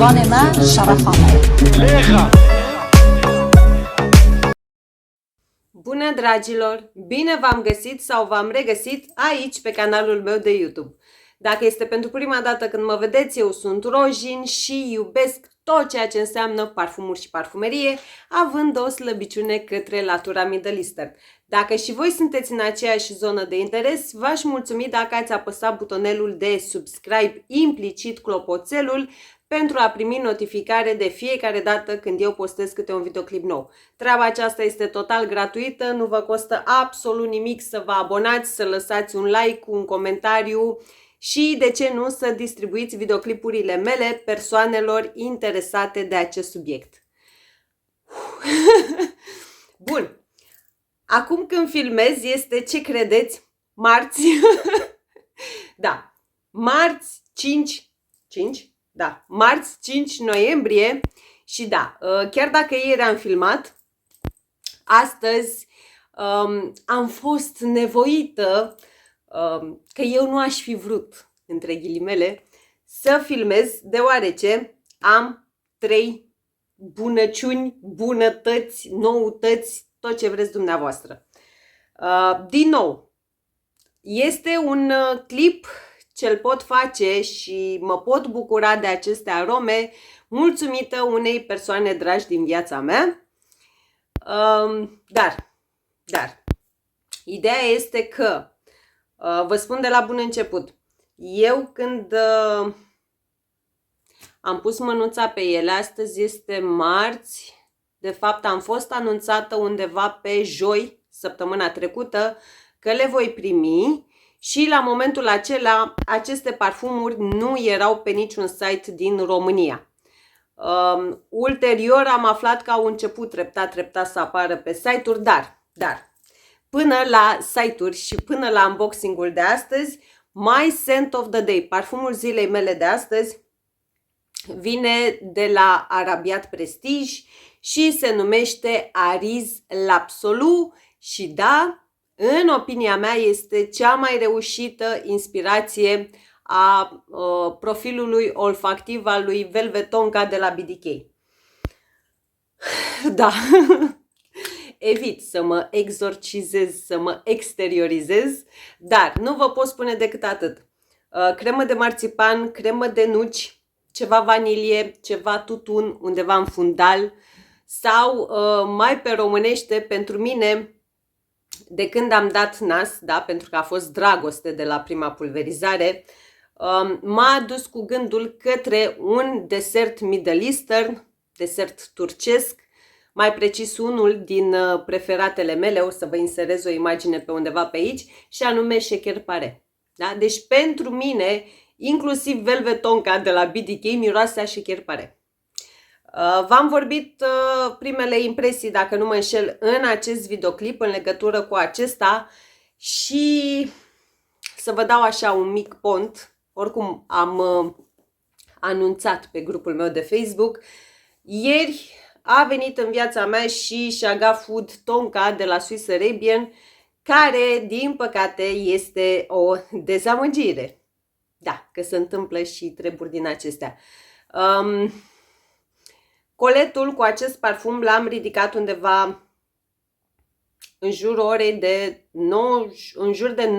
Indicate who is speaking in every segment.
Speaker 1: ما شرفها.
Speaker 2: Bună, dragilor! Bine v-am găsit sau v-am regăsit aici pe canalul meu de YouTube. Dacă este pentru prima dată când mă vedeți, eu sunt Rojin și iubesc tot ceea ce înseamnă parfumuri și parfumerie, având o slăbiciune către latura Middle Eastern. Dacă și voi sunteți în aceeași zonă de interes, v-aș mulțumi dacă ați apăsat butonelul de subscribe, implicit clopoțelul, pentru a primi notificare de fiecare dată când eu postez câte un videoclip nou. Treaba aceasta este total gratuită, nu vă costă absolut nimic să vă abonați, să lăsați un like, un comentariu și, de ce nu, să distribuiți videoclipurile mele persoanelor interesate de acest subiect. Bun. Acum când filmez este, ce credeți? Marți. Da. Marți 5. Da, marți 5 noiembrie și da, chiar dacă ieri am filmat, astăzi am fost nevoită, că eu nu aș fi vrut, între ghilimele, să filmez, deoarece am 3 bunăciuni, bunătăți, noutăți, tot ce vreți dumneavoastră. Din nou, este un clip ce-l pot face și mă pot bucura de aceste arome mulțumită unei persoane dragi din viața mea. Dar, ideea este că, vă spun de la bun început, eu când am pus mânuța pe ele, astăzi este marți, de fapt am fost anunțată undeva pe joi, săptămâna trecută, că le voi primi. Și la momentul acela, aceste parfumuri nu erau pe niciun site din România. Ulterior am aflat că au început treptat să apară pe site-uri, dar până la site-uri și până la unboxing-ul de astăzi, my scent of the day, parfumul zilei mele de astăzi, vine de la Arabiat Prestige și se numește Ariz L'Absolu și da, în opinia mea, este cea mai reușită inspirație a profilului olfactiv al lui Velvetonka de la BDK. Da, evit să mă exorcizez, să mă exteriorizez, dar nu vă pot spune decât atât. Cremă de marțipan, cremă de nuci, ceva vanilie, ceva tutun undeva în fundal sau, mai pe românește, pentru mine, de când am dat nas, da, pentru că a fost dragoste de la prima pulverizare, m-a dus cu gândul către un desert Middle Eastern, desert turcesc, mai precis unul din preferatele mele, o să vă inserez o imagine pe undeva pe aici, și anume Şekerpare. Da? Deci pentru mine, inclusiv Velvetonka de la BDK miroase a Şekerpare. V-am vorbit primele impresii, dacă nu mă înșel, în acest videoclip în legătură cu acesta și să vă dau așa un mic pont. Oricum am anunțat pe grupul meu de Facebook. Ieri a venit în viața mea și Shaga Food Tonka de la Swiss Arabian, care, din păcate, este o dezamăgire. Da, că se întâmplă și treburi din acestea. Coletul cu acest parfum l-am ridicat undeva în jur orei de 9, în jur de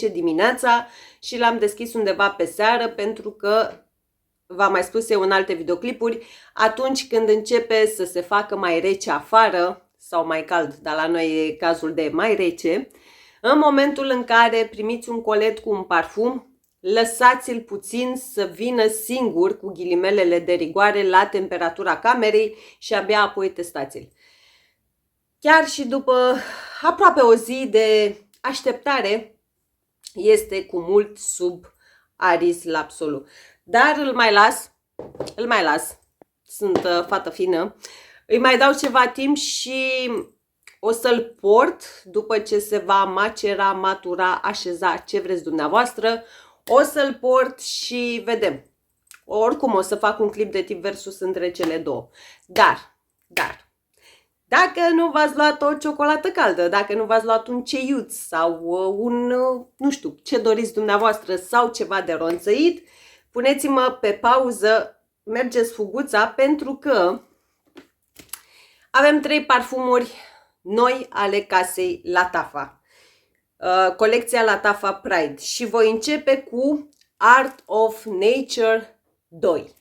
Speaker 2: 9:30-10 dimineața și l-am deschis undeva pe seară pentru că, v-am mai spus eu în alte videoclipuri, atunci când începe să se facă mai rece afară sau mai cald, dar la noi e cazul de mai rece, în momentul în care primiți un colet cu un parfum, lăsați-l puțin să vină singur, cu ghilimelele de rigoare, la temperatura camerei și abia apoi testați-l. Chiar și după aproape o zi de așteptare, este cu mult sub Ariz L'Absolu. Dar îl mai las, sunt fată fină, îi mai dau ceva timp și o să-l port după ce se va macera, matura, așeza, ce vreți dumneavoastră. O să-l port și vedem. Oricum o să fac un clip de tip versus între cele două. Dar, dacă nu v-ați luat o ciocolată caldă, dacă nu v-ați luat un ceiuț sau un, nu știu, ce doriți dumneavoastră sau ceva de ronțăit, puneți-mă pe pauză merge sfuguța pentru că avem 3 parfumuri noi ale casei Lattafa. Colecția Lattafa Pride și voi începe cu Art of Nature 2,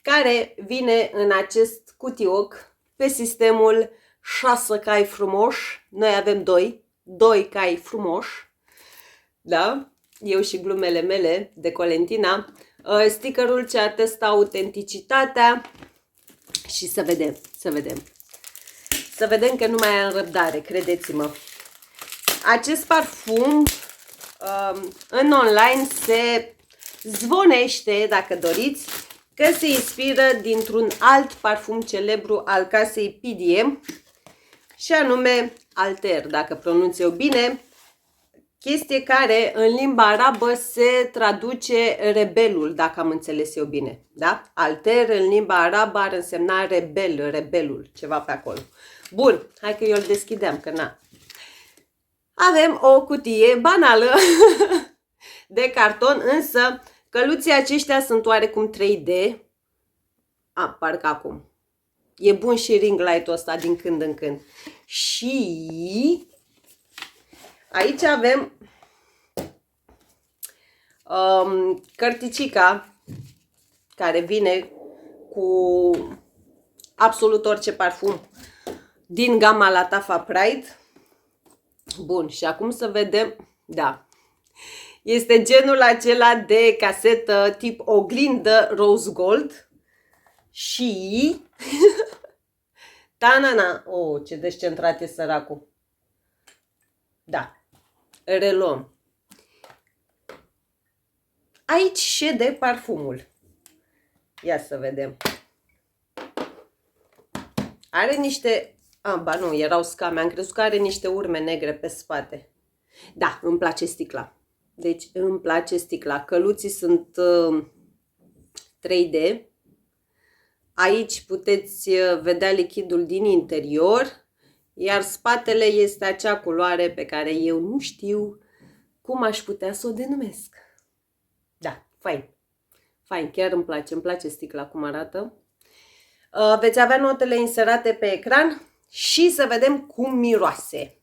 Speaker 2: care vine în acest cutioc pe sistemul 6 cai frumoși. Noi avem 2 cai frumoși, da? Eu și glumele mele de Colentina. Stickerul ce atestă autenticitatea și să vedem că nu mai am răbdare, credeți-mă. Acest parfum în online se zvonește, dacă doriți, că se inspiră dintr-un alt parfum celebru al casei PDM și anume Alter, dacă pronunț eu bine, chestie care în limba arabă se traduce rebelul, dacă am înțeles eu bine, da? Alter în limba arabă ar însemna rebelul, ceva pe acolo. Bun, hai că eu îl deschideam, că na. Avem o cutie banală de carton, însă căluții aceștia sunt oarecum 3D. Parcă acum. E bun și ring light-ul ăsta din când în când. Și aici avem cărticica care vine cu absolut orice parfum din gama Lattafa Pride. Bun, și acum să vedem, da, este genul acela de casetă tip oglindă rose gold și tanana, ce descentrat e săracul. Da, reluăm. Aici șede parfumul. Ia să vedem. Are niște... ba nu, erau scame. Am crezut că are niște urme negre pe spate. Da, îmi place sticla. Deci îmi place sticla. Căluții sunt 3D. Aici puteți vedea lichidul din interior. Iar spatele este acea culoare pe care eu nu știu cum aș putea să o denumesc. Da, fain. Fain, chiar îmi place sticla cum arată. Veți avea notele inserate pe ecran și să vedem cum miroase.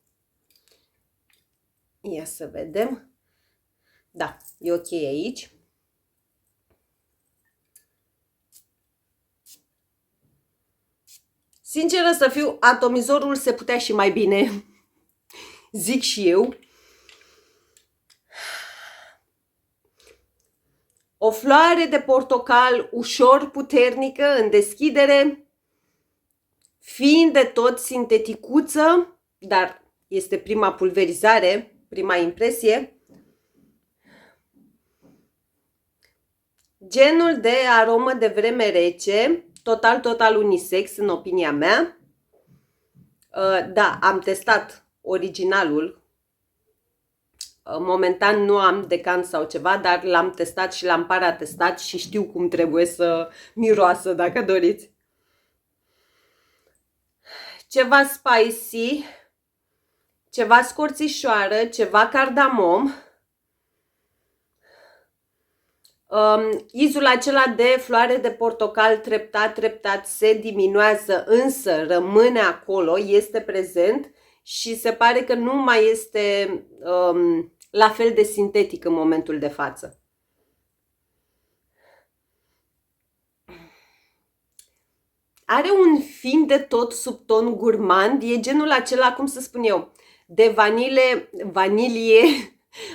Speaker 2: Ia să vedem. Da, e ok aici. Sinceră să fiu, atomizorul se putea și mai bine. Zic și eu. O floare de portocal ușor puternică în deschidere, fiind de tot sinteticuță, dar este prima pulverizare, prima impresie. Genul de aromă de vreme rece, total unisex în opinia mea. Da, am testat originalul. Momentan nu am decant sau ceva, dar l-am testat și l-am paratestat și știu cum trebuie să miroasă, dacă doriți. Ceva spicy, ceva scorțișoară, ceva cardamom. Izul acela de floare de portocal treptat se diminuează, însă rămâne acolo, este prezent și se pare că nu mai este la fel de sintetic în momentul de față. Are un fin de tot subton gurmand, e genul acela, cum să spun eu, de vanilie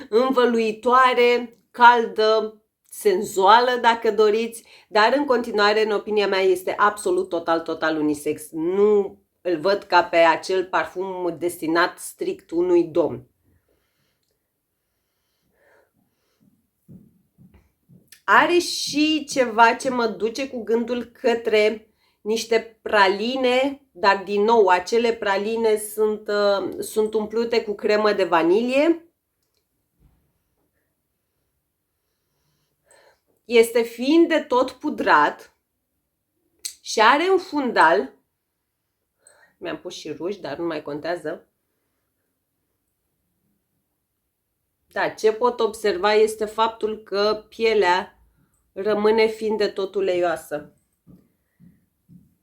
Speaker 2: învăluitoare, caldă, senzuală, dacă doriți, dar în continuare, în opinia mea, este absolut total unisex. Nu îl văd ca pe acel parfum destinat strict unui domn. Are și ceva ce mă duce cu gândul către niște praline, dar din nou, acele praline sunt umplute cu cremă de vanilie. Este fin de tot pudrat și are un fundal. Mi-am pus și ruj, dar nu mai contează. Da, ce pot observa este faptul că pielea rămâne fiind de tot uleioasă.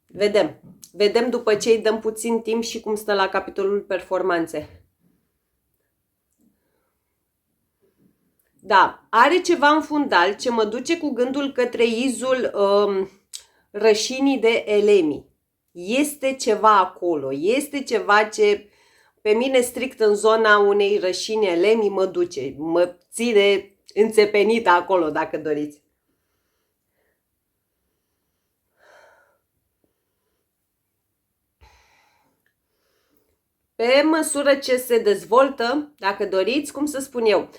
Speaker 2: Vedem. Vedem după ce îi dăm puțin timp și cum stă la capitolul performanțe. Da, are ceva în fundal ce mă duce cu gândul către izul rășinii de elemi. Este ceva acolo, este ceva ce pe mine strict în zona unei rășini elemi mă duce, mă ține înțepenită acolo, dacă doriți. Pe măsură ce se dezvoltă, dacă doriți, cum să spun eu,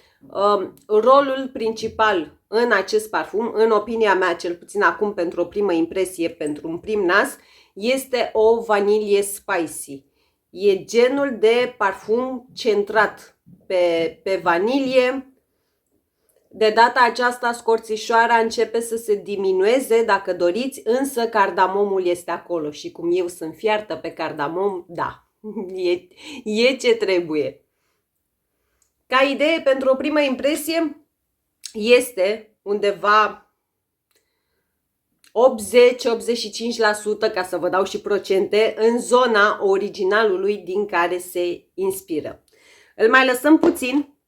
Speaker 2: rolul principal în acest parfum, în opinia mea, cel puțin acum pentru o primă impresie, pentru un prim nas, este o vanilie spicy. E genul de parfum centrat pe vanilie. De data aceasta scorțișoara începe să se diminueze, dacă doriți, însă cardamomul este acolo și cum eu sunt fiartă pe cardamom, da. E ce trebuie. Ca idee, pentru o primă impresie, este undeva 80-85%, ca să vă dau și procente, în zona originalului din care se inspiră. Îl mai lăsăm puțin,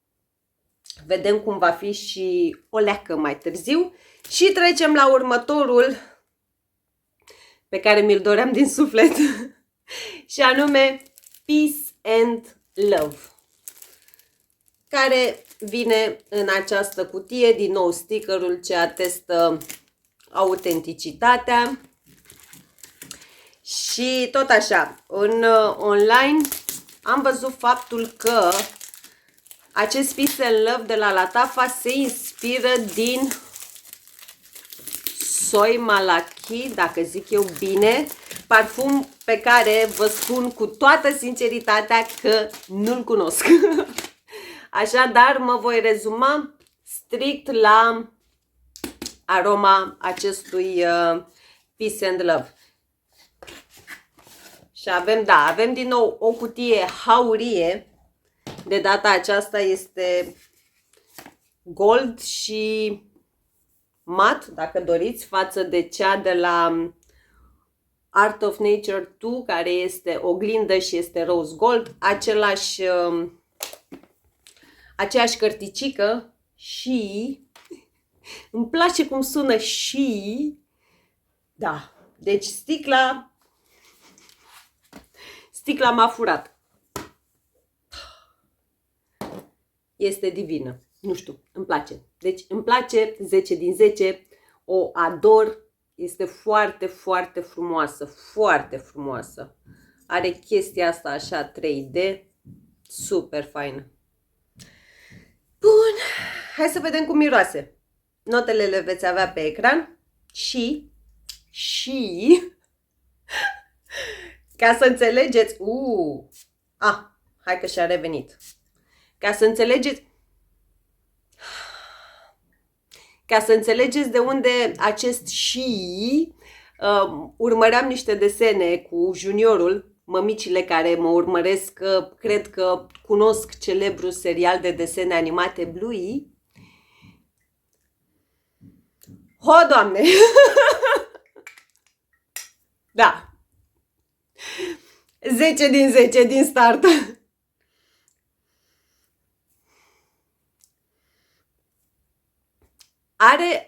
Speaker 2: vedem cum va fi și o leacă mai târziu și trecem la următorul pe care mi-l doream din suflet. Și anume Peace and Love, care vine în această cutie, din nou stickerul ce atestă autenticitatea. Și tot așa, în online am văzut faptul că acest Peace and Love de la Lattafa se inspiră din Soy Malaki, dacă zic eu bine, parfum pe care vă spun cu toată sinceritatea că nu-l cunosc. Așadar, mă voi rezuma strict la aroma acestui Peace and Love. Și avem, da, avem din nou o cutie haurie. De data aceasta este gold și mat, dacă doriți, față de cea de la Art of Nature 2, care este oglindă și este rose gold, aceeași cărticică și îmi place cum sună și, da, deci sticla m-a furat. Este divină, nu știu, îmi place. Deci îmi place 10 din 10, o ador. Este foarte, foarte frumoasă, foarte frumoasă. Are chestia asta așa 3D, super faină. Bun, hai să vedem cum miroase. Notele le veți avea pe ecran și ca să înțelegeți, hai că și-a revenit. Ca să înțelegeți de unde acest și, urmăream niște desene cu juniorul, mămicile care mă urmăresc, cred că cunosc celebrul serial de desene animate Bluey. O, Doamne! Da! 10 din 10 din start!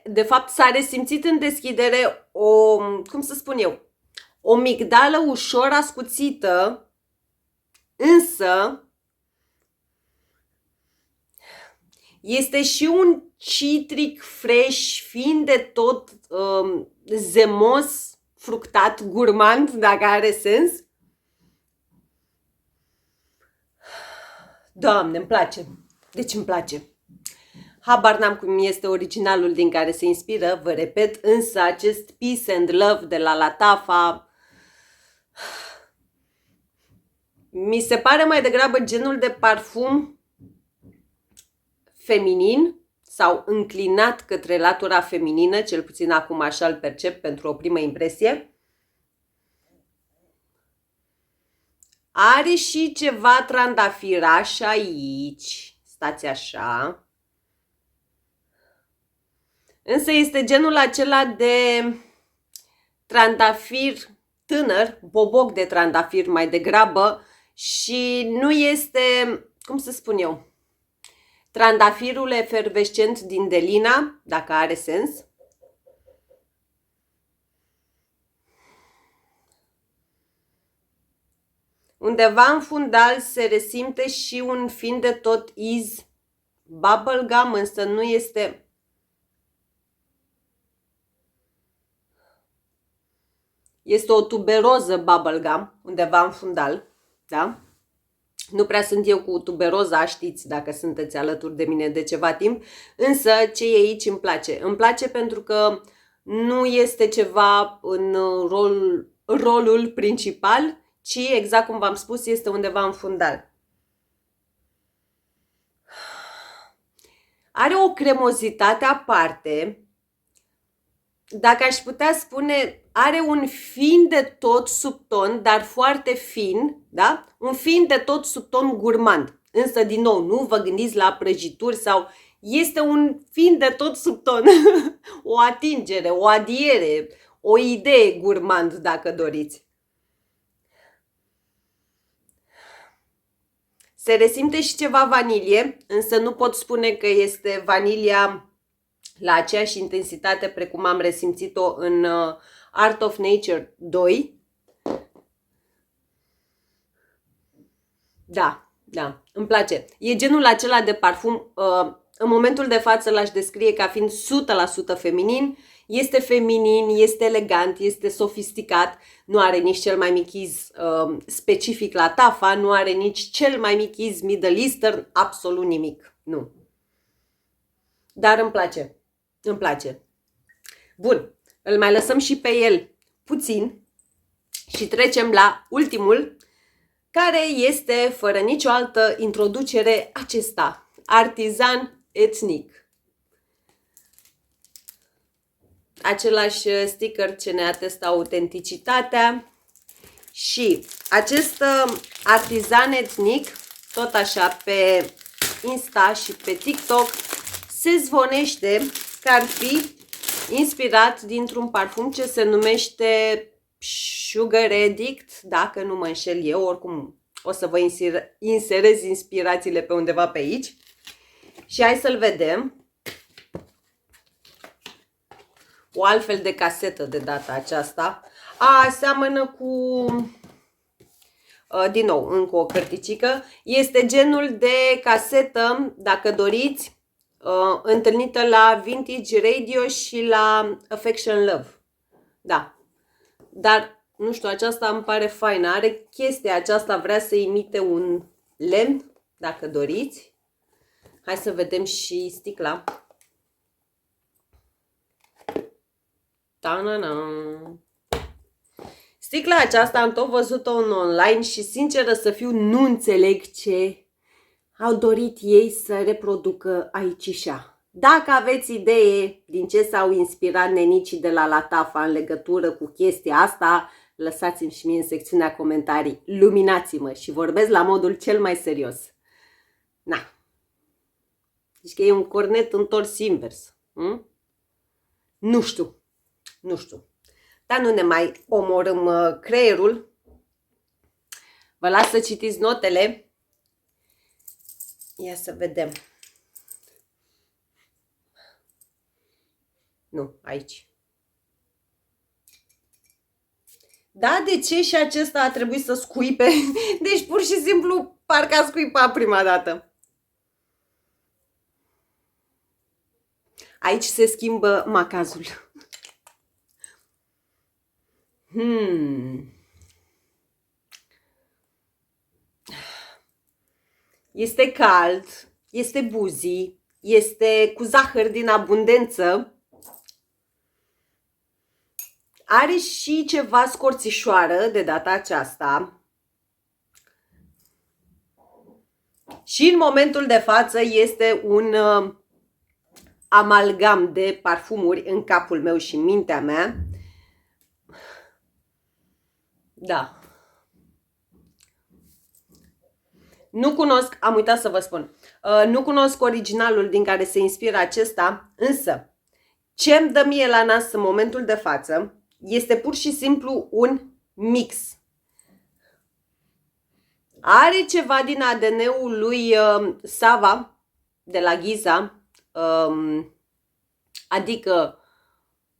Speaker 2: De fapt, s-a resimțit în deschidere cum să spun eu, o migdală ușor ascuțită, însă este și un citric fresh, fiind de tot zemos, fructat, gurmand, dacă are sens. Doamne, îmi place. Deci îmi place. Habar n-am cum este originalul din care se inspiră, vă repet, însă acest Peace and Love de la Lattafa mi se pare mai degrabă genul de parfum feminin sau înclinat către latura feminină, cel puțin acum așa îl percep pentru o primă impresie. Are și ceva trandafiraș aici, stați așa. Însă este genul acela de trandafir tânăr, boboc de trandafir mai degrabă, și nu este, cum să spun eu, trandafirul efervescent din Delina, dacă are sens. Undeva în fundal se resimte și un fin de tot iz bubblegum, însă nu este... Este o tuberoză bubblegum, undeva în fundal, da? Nu prea sunt eu cu tuberoza, știți, dacă sunteți alături de mine de ceva timp, însă ce e aici îmi place. Îmi place pentru că nu este ceva în rolul principal, ci, exact cum v-am spus, este undeva în fundal. Are o cremozitate aparte. Dacă aș putea spune, are un fin de tot subton, dar foarte fin, da? Un fin de tot subton gurmand. Însă, din nou, nu vă gândiți la prăjituri sau... Este un fin de tot subton. O atingere, o adiere, o idee gurmand, dacă doriți. Se resimte și ceva vanilie, însă nu pot spune că este vanilia la aceeași intensitate precum am resimțit-o în Art of Nature 2. Da, îmi place. E genul acela de parfum, în momentul de față l-aș descrie ca fiind 100% feminin. Este feminin, este elegant, este sofisticat, nu are nici cel mai mic iz specific la tafa, nu are nici cel mai mic iz Middle Eastern, absolut nimic, nu. Dar îmi place. Îmi place. Bun, îl mai lăsăm și pe el puțin și trecem la ultimul, care este, fără nicio altă introducere, acesta, Artisan Ethnic. Același sticker ce ne atestă autenticitatea și acest Artisan Ethnic, tot așa pe Insta și pe TikTok, se zvonește că ar fi inspirat dintr-un parfum ce se numește Sugar Addict, dacă nu mă înșel eu, oricum o să vă inserez inspirațiile pe undeva pe aici. Și hai să-l vedem. O altfel de casetă de data aceasta. Seamănă cu... din nou, încă o cărticică. Este genul de casetă, dacă doriți, întâlnită la Vintage Radio și la Affection Love. Da. Dar, nu știu, aceasta îmi pare faină. Are chestia aceasta, vrea să imite un lemn, dacă doriți. Hai să vedem și sticla. Ta-na-na. Sticla aceasta am tot văzut-o în online și, sinceră să fiu, nu înțeleg ce au dorit ei să reproducă aici-așa. Dacă aveți idee din ce s-au inspirat nenicii de la Latafa în legătură cu chestia asta, lăsați-mi și mie în secțiunea comentarii. Luminați-mă și vorbesc la modul cel mai serios. Na. Deci că e un cornet întors invers. Nu știu. Nu știu. Dar nu ne mai omorâm creierul. Vă las să citiți notele. Ia să vedem. Nu, aici. Da, de ce și acesta a trebuit să scuipe? Deci pur și simplu parcă a scuipat prima dată. Aici se schimbă macazul. Este cald, este buzi, este cu zahăr din abundență. Are și ceva scorțișoară de data aceasta. Și în momentul de față este un amalgam de parfumuri în capul meu și în mintea mea. Da. Nu cunosc, am uitat să vă spun, nu cunosc originalul din care se inspiră acesta, însă Ce îmi dă mie la nas în momentul de față este pur și simplu un mix. Are ceva din ADN-ul lui Sava de la Giza, adică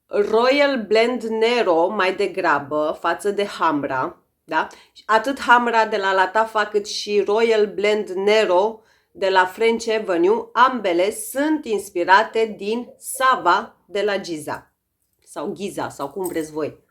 Speaker 2: Royal Blend Nero mai degrabă față de Hamra, da? Atât Hamra de la Latafa cât și Royal Blend Nero de la French Avenue, ambele sunt inspirate din Sava de la Giza sau Giza sau cum vreți voi.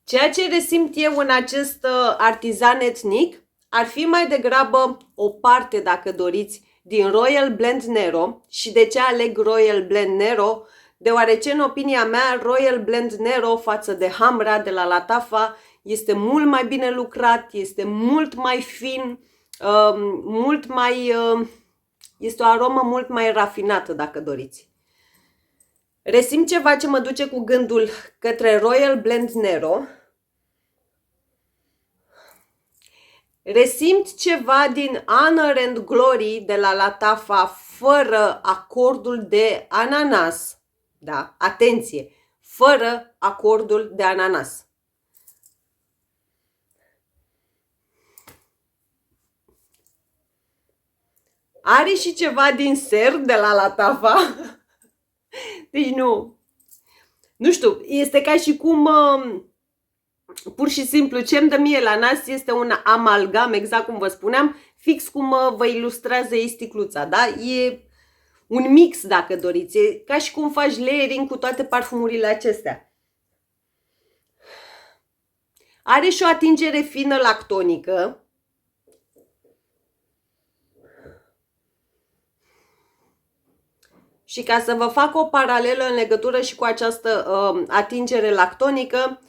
Speaker 2: Ceea ce resimt eu în acest artizan etnic ar fi mai degrabă o parte, dacă doriți, din Royal Blend Nero. Și de ce aleg Royal Blend Nero? Deoarece, în opinia mea, Royal Blend Nero față de Hamra de la Latafa este mult mai bine lucrat, este mult mai fin, este o aromă mult mai rafinată, dacă doriți. Resimt ceva ce mă duce cu gândul către Royal Blend Nero. Resimt ceva din Honor and Glory de la Latafa fără acordul de ananas. Da, atenție, fără acordul de ananas. Are și ceva din ser de la Latafa. Deci nu știu, este ca și cum pur și simplu ce îmi dă mie la nas este un amalgam, exact cum vă spuneam, fix cum vă ilustrează ei sticluța, da? E un mix, dacă doriți, e ca și cum faci layering cu toate parfumurile acestea. Are și o atingere fină lactonică. Și ca să vă fac o paralelă în legătură și cu această atingere lactonică,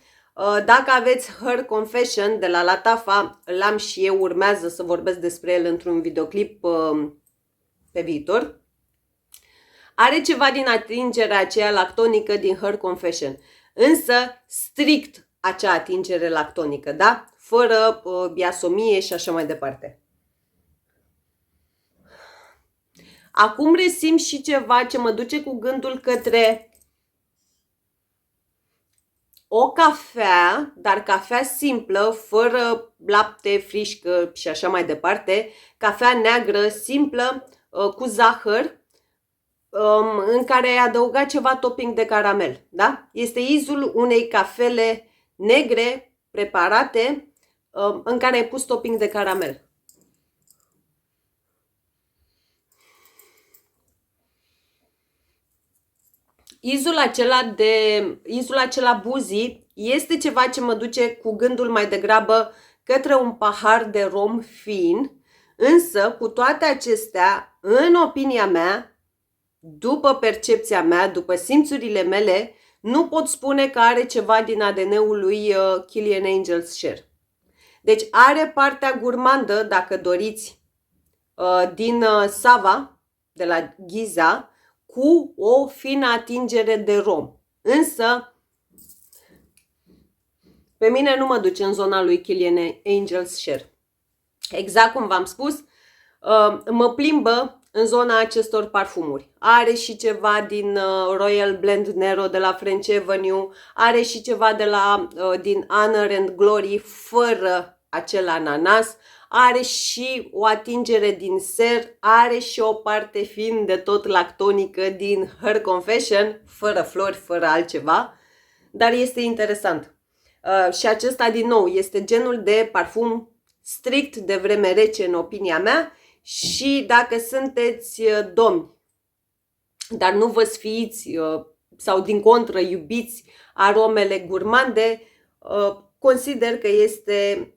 Speaker 2: dacă aveți Her Confession de la Latafa, l-am și eu, urmează să vorbesc despre el într-un videoclip pe viitor. Are ceva din atingerea aceea lactonică din Her Confession, însă strict acea atingere lactonică, da? Fără biasomie și așa mai departe. Acum resimt și ceva ce mă duce cu gândul către o cafea, dar cafea simplă, fără lapte, frișcă și așa mai departe, cafea neagră, simplă, cu zahăr, în care ai adăugat ceva topping de caramel. Da? Este izul unei cafele negre preparate în care ai pus topping de caramel. Izul acela Buzi este ceva ce mă duce cu gândul mai degrabă către un pahar de rom fin, însă cu toate acestea, în opinia mea, după percepția mea, după simțurile mele, nu pot spune că are ceva din ADN-ul lui Kilian Angels Share. Deci are partea gurmandă, dacă doriți, din Sava, de la Giza, cu o fină atingere de rom. Însă, pe mine nu mă duce în zona lui Kilian Angels Share. Exact cum v-am spus, mă plimbă în zona acestor parfumuri. Are și ceva din Royal Blend Nero de la French Avenue, are și ceva din Honor and Glory fără acel ananas, are și o atingere din ser, are și o parte fin de tot lactonică din Her Confession, fără flori, fără altceva, dar este interesant. Și acesta, din nou, este genul de parfum strict de vreme rece, în opinia mea, și dacă sunteți domni, dar nu vă sfiiți sau din contră iubiți aromele gurmande, consider că este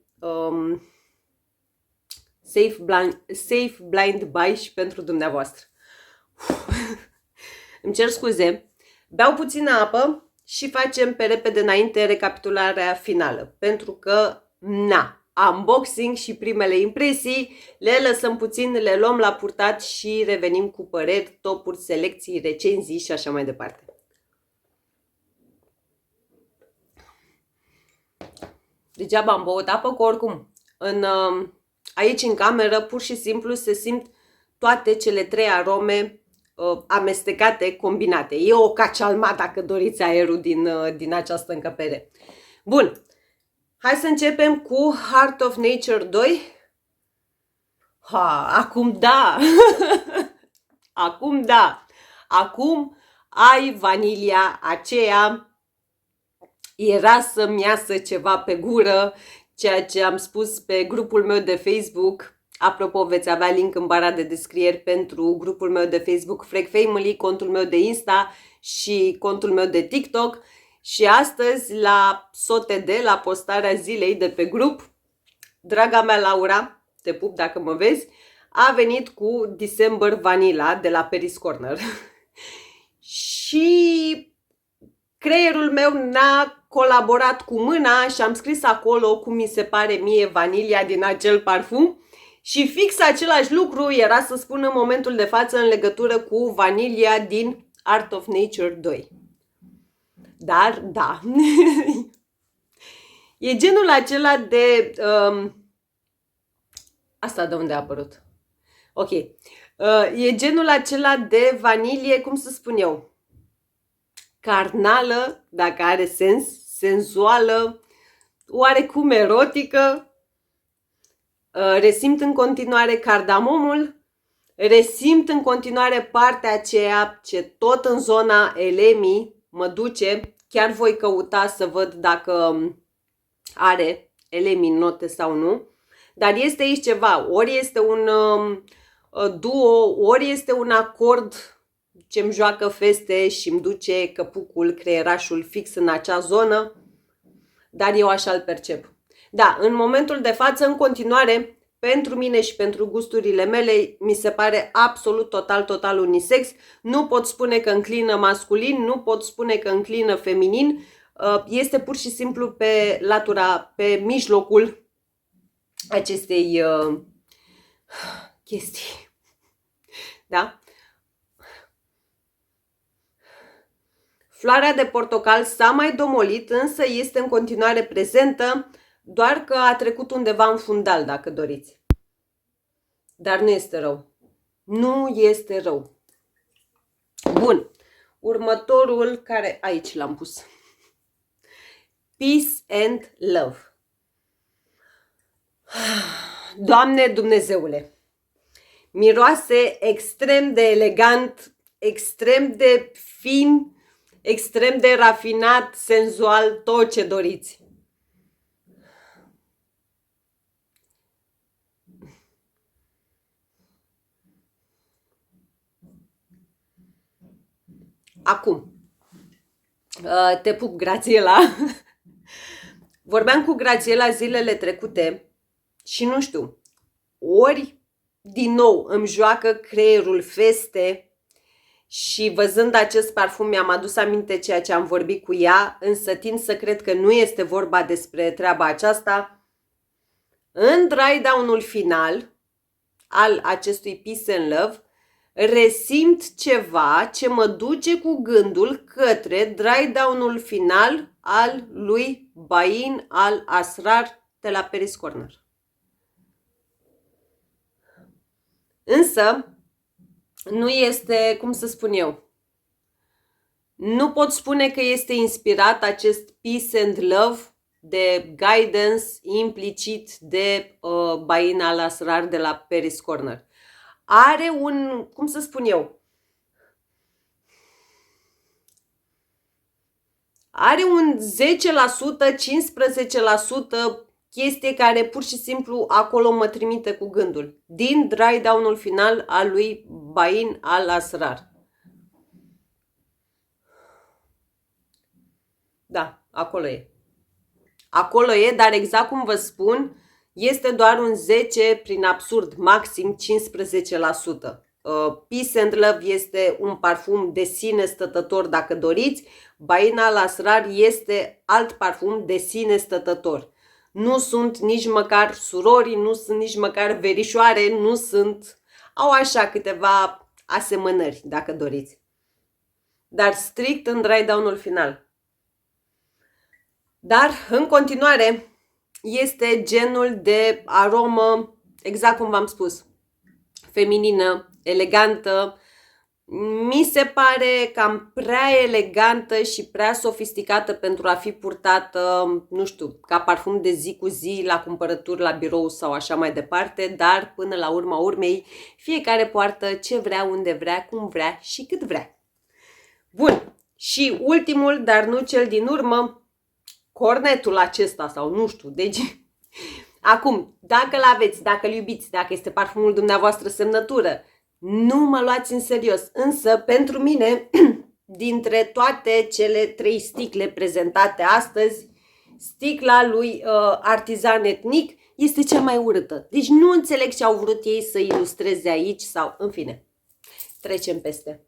Speaker 2: safe blind buy și pentru dumneavoastră. Îmi cer scuze, beau puțină apă și facem pe repede înainte recapitularea finală, pentru că, unboxing și primele impresii, le lăsăm puțin, le luăm la purtat și revenim cu păreri, topuri, selecții, recenzii și așa mai departe. Degeaba am băut apă, că oricum, aici în cameră, pur și simplu se simt toate cele trei arome amestecate, combinate. E o cacialma, dacă doriți, aerul din această încăpere. Bun. Hai să începem cu Heart of Nature 2. Acum da! Acum da! Acum ai vanilia aceea. Era să-mi iasă ceva pe gură, ceea ce am spus pe grupul meu de Facebook. Apropo, veți avea link în bara de descriere pentru grupul meu de Facebook Frag Family, contul meu de Insta și contul meu de TikTok. Și astăzi, la SOTD, la postarea zilei de pe grup, draga mea Laura, te pup dacă mă vezi, a venit cu December Vanilla de la Paris Corner. Și creierul meu n-a colaborat cu mâna și am scris acolo cum mi se pare mie vanilia din acel parfum. Și fix același lucru era să spun în momentul de față în legătură cu vanilia din Art of Nature 2. Dar, da, e genul acela de... asta de unde a apărut? Ok. E genul acela de vanilie, cum să spun eu, carnală, dacă are sens, senzuală, oarecum erotică. Resimt în continuare cardamomul, resimt în continuare partea aceea ce tot în zona elemii mă duce. Chiar voi căuta să văd dacă are elemii în note sau nu. Dar este aici ceva, ori este un duo, ori este un acord ce îmi joacă feste și îmi duce căpucul, creierașul fix în acea zonă. Dar eu așa îl percep. Da, în momentul de față, în continuare, pentru mine și pentru gusturile mele, mi se pare absolut total unisex. Nu pot spune că înclină masculin, nu pot spune că înclină feminin. Este pur și simplu pe latura, pe mijlocul acestei chestii. Da? Floarea de portocal s-a mai domolit, însă este în continuare prezentă, doar că a trecut undeva în fundal, dacă doriți. Dar nu este rău. Nu este rău. Bun. Următorul, care aici l-am pus. Peace and Love. Doamne Dumnezeule! Miroase extrem de elegant, extrem de fin, extrem de rafinat, senzual, tot ce doriți. Acum, te pup, Grațiela. Vorbeam cu Grațiela zilele trecute și nu știu, ori din nou îmi joacă creierul feste și văzând acest parfum mi-am adus aminte ceea ce am vorbit cu ea, însă tind să cred că nu este vorba despre treaba aceasta. În dry down-ul final al acestui Peace and Love, resimt ceva ce mă duce cu gândul către dry down-ul final al lui Bain al Asrar de la Paris Corner. Însă, nu este, cum să spun eu, nu pot spune că este inspirat acest Peace and Love de guidance implicit de Bain al Asrar de la Paris Corner. Are un, cum să spun eu, are un 10%, 15% chestie care pur și simplu acolo mă trimite cu gândul. Din dry down-ul final al lui Bain al Asrar. Da, acolo e. Acolo e, dar exact cum vă spun, este doar un 10 prin absurd, maxim 15%. Peace and Love este un parfum de sine stătător, dacă doriți. Bain al Asrar este alt parfum de sine stătător. Nu sunt nici măcar surori, nu sunt nici măcar verișoare, nu sunt... Au așa câteva asemănări, dacă doriți. Dar strict în dry down-ul final. Dar, în continuare, este genul de aromă, exact cum v-am spus, feminină, elegantă, Mi se pare cam prea elegantă și prea sofisticată pentru a fi purtată, nu știu, ca parfum de zi cu zi, la cumpărături, la birou sau așa mai departe, dar până la urma urmei, fiecare poartă ce vrea, unde vrea, cum vrea și cât vrea. Bun, și ultimul, dar nu cel din urmă, cornetul acesta sau nu știu, deci... Acum, dacă l-aveți, dacă îl iubiți, dacă este parfumul dumneavoastră semnătură, nu mă luați în serios. Însă, pentru mine, dintre toate cele 3 sticle prezentate astăzi, sticla lui Artisan Etnic este cea mai urâtă. Deci nu înțeleg ce au vrut ei să ilustreze aici sau, în fine, trecem peste.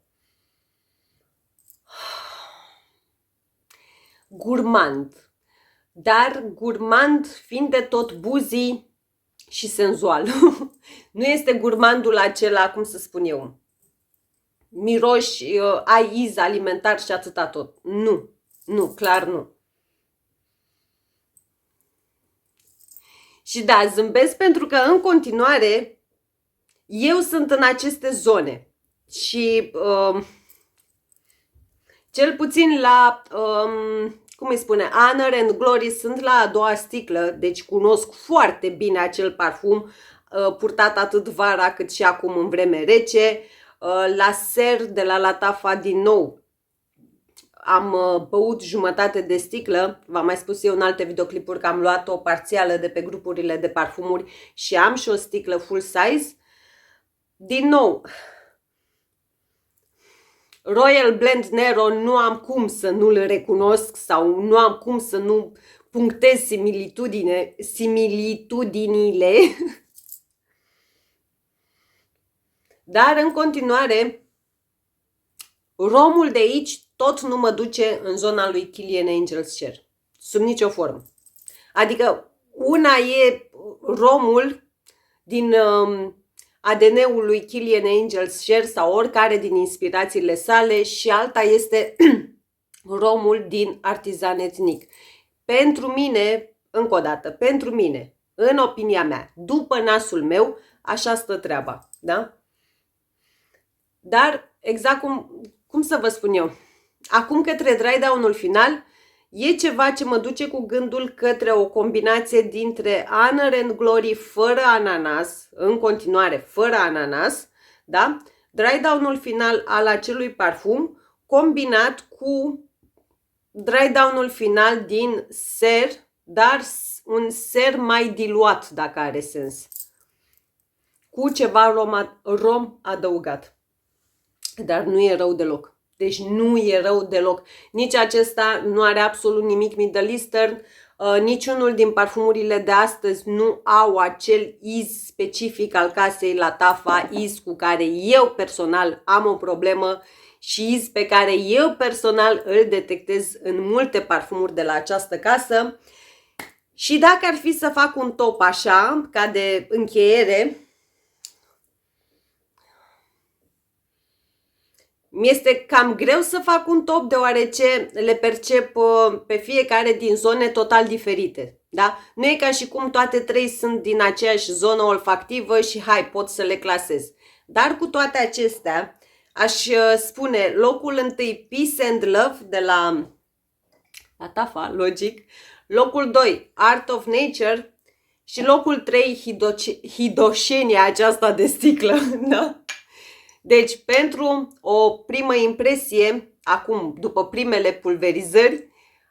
Speaker 2: Gurmand. Dar gurmand fiind de tot buzii și senzual. Nu este gurmandul acela, cum să spun eu, miroși, ai iz alimentar și atâta tot. Nu, nu, clar nu. Și da, zâmbesc pentru că în continuare eu sunt în aceste zone și cel puțin la... cum îi spune, Honor and Glory, sunt la a doua sticlă, deci cunosc foarte bine acel parfum, purtat atât vara cât și acum în vreme rece. La Ser de la Lattafa din nou am băut jumătate de sticlă, v-am mai spus eu în alte videoclipuri că am luat o parțială de pe grupurile de parfumuri și am și o sticlă full size. Din nou, Royal Blend Nero nu am cum să nu-l recunosc sau nu am cum să nu punctez similitudinile. Dar în continuare, romul de aici tot nu mă duce în zona lui Kilian Angels Share. Sub nicio formă. Adică una e romul din... ADN-ul lui Kilian Angels Share sau oricare din inspirațiile sale și alta este romul din Artisan Etnic. Pentru mine, încă o dată, pentru mine, în opinia mea, după nasul meu, așa stă treaba, da? Dar, exact cum să vă spun eu, acum către dry down-ul final, e ceva ce mă duce cu gândul către o combinație dintre Honor and Glory fără ananas, în continuare fără ananas, da? Dry down-ul final al acelui parfum combinat cu dry down-ul final din Ser, dar un Ser mai diluat, dacă are sens, cu ceva rom adăugat. Dar nu e rău deloc. Deci nu e rău deloc. Nici acesta nu are absolut nimic Middle Eastern. Niciunul din parfumurile de astăzi nu au acel iz specific al casei Lattafa, iz cu care eu personal am o problemă și iz pe care eu personal îl detectez în multe parfumuri de la această casă. Și dacă ar fi să fac un top așa, ca de încheiere, mi-este cam greu să fac un top deoarece le percep pe fiecare din zone total diferite. Da? Nu e ca și cum toate 3 sunt din aceeași zonă olfactivă și hai, pot să le clasez. Dar cu toate acestea, aș spune locul întâi Peace and Love de la Lattafa, logic, locul 2 Art of Nature și locul 3 Hidoșenia aceasta de sticlă. Da? Deci, pentru o primă impresie, acum, după primele pulverizări,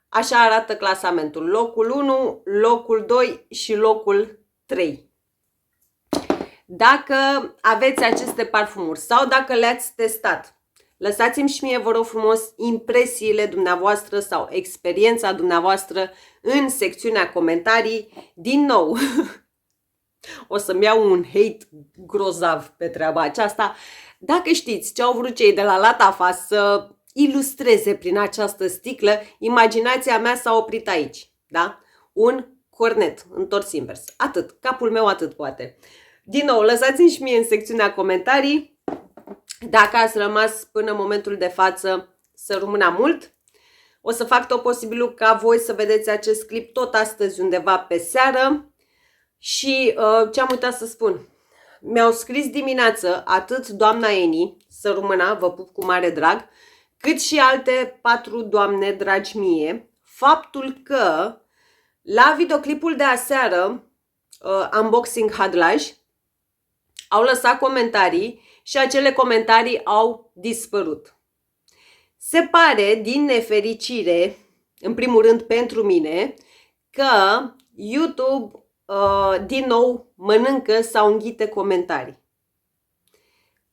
Speaker 2: așa arată clasamentul. Locul 1, locul 2 și locul 3. Dacă aveți aceste parfumuri sau dacă le-ați testat, lăsați-mi și mie, vă rog frumos, impresiile dumneavoastră sau experiența dumneavoastră în secțiunea comentarii. Din nou, o să-mi iau un hate grozav pe treaba aceasta. Dacă știți ce au vrut cei de la Lattafa să ilustreze prin această sticlă, imaginația mea s-a oprit aici, da? Un cornet întors invers. Atât, capul meu atât poate. Din nou, lăsați-mi și mie în secțiunea comentarii dacă ați rămas până în momentul de față, să rămână mult. O să fac tot posibilul ca voi să vedeți acest clip tot astăzi undeva pe seară. Și ce am uitat să spun, mi-au scris dimineață atât doamna Eni, să rămână, vă pup cu mare drag, cât și alte 4 doamne dragi mie, faptul că la videoclipul de aseară, Unboxing Hadlaj, au lăsat comentarii și acele comentarii au dispărut. Se pare, din nefericire, în primul rând pentru mine, că YouTube din nou mănâncă sau înghite comentarii.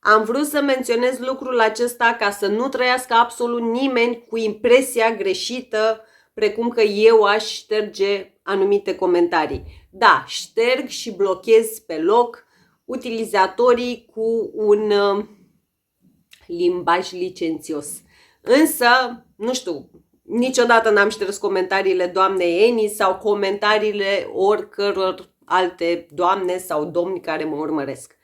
Speaker 2: Am vrut să menționez lucrul acesta ca să nu trăiască absolut nimeni cu impresia greșită, precum că eu aș șterge anumite comentarii. Da, șterg și blochez pe loc utilizatorii cu un limbaj licențios. Însă, nu știu, niciodată n-am șters comentariile doamnei Eni sau comentariile oricăror alte doamne sau domni care mă urmăresc.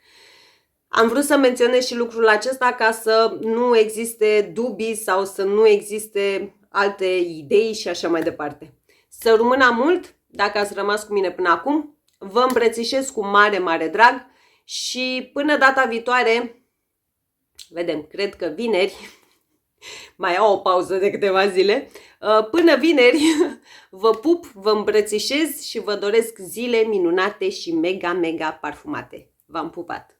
Speaker 2: Am vrut să menționez și lucrul acesta ca să nu existe dubii sau să nu existe alte idei și așa mai departe. Să rămână mult, dacă ați rămas cu mine până acum, vă îmbrățișez cu mare, mare drag și până data viitoare, vedem, cred că vineri, mai au o pauză de câteva zile, până vineri vă pup, vă îmbrățișez și vă doresc zile minunate și mega, mega parfumate. V-am pupat!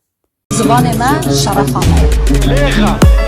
Speaker 1: زبان من شرف آمد